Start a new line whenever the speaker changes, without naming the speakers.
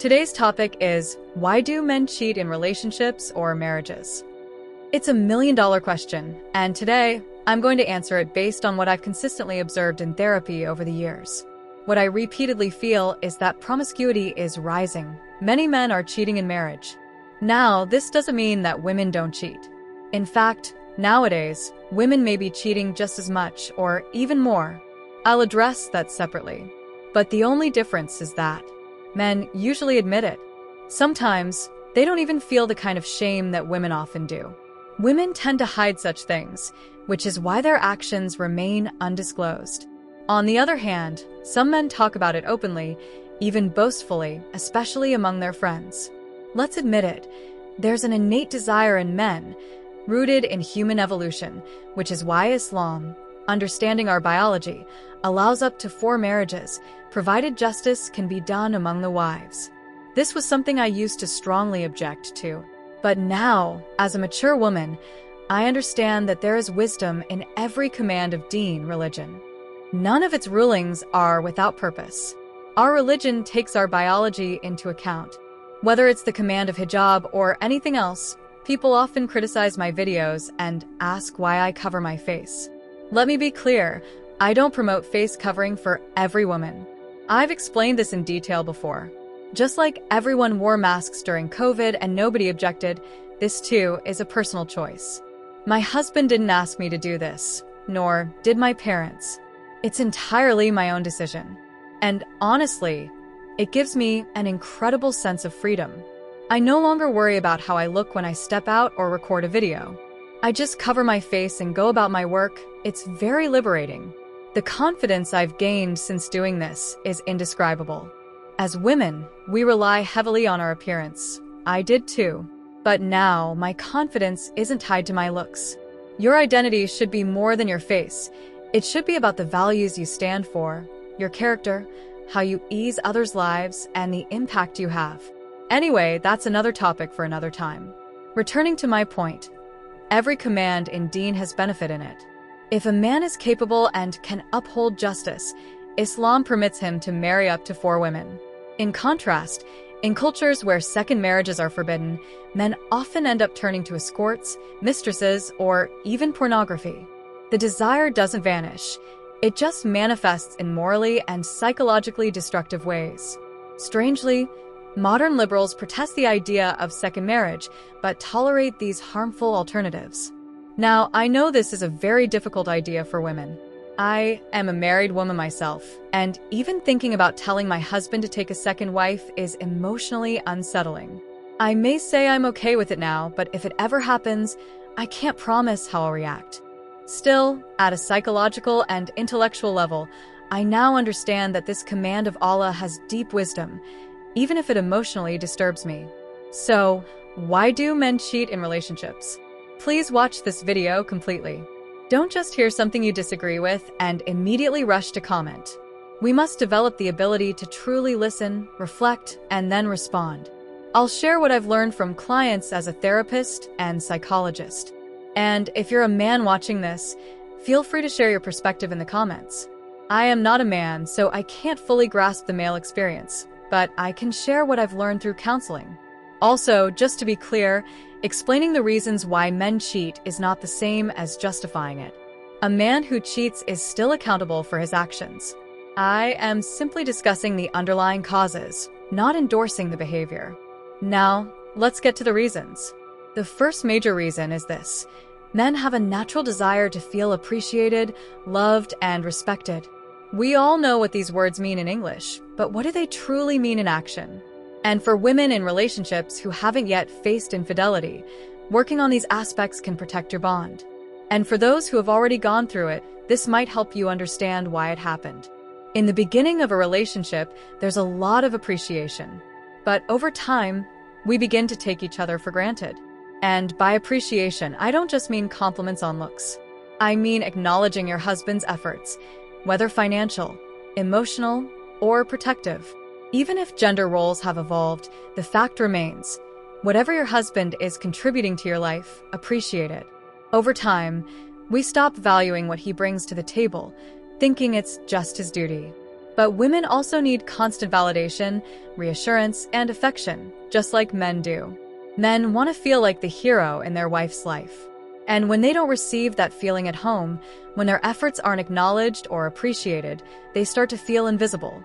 Today's topic is, why do men cheat in relationships or marriages? It's a million-dollar question, and today, I'm going to answer it based on what I've consistently observed in therapy over the years. What I repeatedly feel is that promiscuity is rising. Many men are cheating in marriage. Now, this doesn't mean that women don't cheat. In fact, nowadays, women may be cheating just as much or even more. I'll address that separately. But the only difference is that men usually admit it. Sometimes, they don't even feel the kind of shame that women often do. Women tend to hide such things, which is why their actions remain undisclosed. On the other hand, some men talk about it openly, even boastfully, especially among their friends. Let's admit it, there's an innate desire in men, rooted in human evolution, which is why Islam, understanding our biology, allows up to 4 marriages, provided justice can be done among the wives. This was something I used to strongly object to. But now, as a mature woman, I understand that there is wisdom in every command of Deen religion. None of its rulings are without purpose. Our religion takes our biology into account. Whether it's the command of hijab or anything else, people often criticize my videos and ask why I cover my face. Let me be clear, I don't promote face covering for every woman. I've explained this in detail before. Just like everyone wore masks during COVID and nobody objected, this too is a personal choice. My husband didn't ask me to do this, nor did my parents. It's entirely my own decision. And honestly, it gives me an incredible sense of freedom. I no longer worry about how I look when I step out or record a video. I just cover my face and go about my work. It's very liberating. The confidence I've gained since doing this is indescribable. As women, we rely heavily on our appearance. I did too. But now, my confidence isn't tied to my looks. Your identity should be more than your face. It should be about the values you stand for, your character, how you ease others' lives, and the impact you have. Anyway, that's another topic for another time. Returning to my point, every command in Deen has benefit in it. If a man is capable and can uphold justice, Islam permits him to marry up to 4 women. In contrast, in cultures where second marriages are forbidden, men often end up turning to escorts, mistresses, or even pornography. The desire doesn't vanish. It just manifests in morally and psychologically destructive ways. Strangely, modern liberals protest the idea of second marriage, but tolerate these harmful alternatives. Now, I know this is a very difficult idea for women. I am a married woman myself, and even thinking about telling my husband to take a second wife is emotionally unsettling. I may say I'm okay with it now, but if it ever happens, I can't promise how I'll react. Still, at a psychological and intellectual level, I now understand that this command of Allah has deep wisdom, even if it emotionally disturbs me. So, why do men cheat in relationships? Please watch this video completely. Don't just hear something you disagree with and immediately rush to comment. We must develop the ability to truly listen, reflect, and then respond. I'll share what I've learned from clients as a therapist and psychologist. And if you're a man watching this, feel free to share your perspective in the comments. I am not a man, so I can't fully grasp the male experience, but I can share what I've learned through counseling. Also, just to be clear, explaining the reasons why men cheat is not the same as justifying it. A man who cheats is still accountable for his actions. I am simply discussing the underlying causes, not endorsing the behavior. Now, let's get to the reasons. The first major reason is this. Men have a natural desire to feel appreciated, loved, and respected. We all know what these words mean in English, but what do they truly mean in action? And for women in relationships who haven't yet faced infidelity, working on these aspects can protect your bond. And for those who have already gone through it, this might help you understand why it happened. In the beginning of a relationship, there's a lot of appreciation. But over time, we begin to take each other for granted. And by appreciation, I don't just mean compliments on looks. I mean acknowledging your husband's efforts, whether financial, emotional, or protective. Even if gender roles have evolved, the fact remains. Whatever your husband is contributing to your life, appreciate it. Over time, we stop valuing what he brings to the table, thinking it's just his duty. But women also need constant validation, reassurance, and affection, just like men do. Men want to feel like the hero in their wife's life. And when they don't receive that feeling at home, when their efforts aren't acknowledged or appreciated, they start to feel invisible.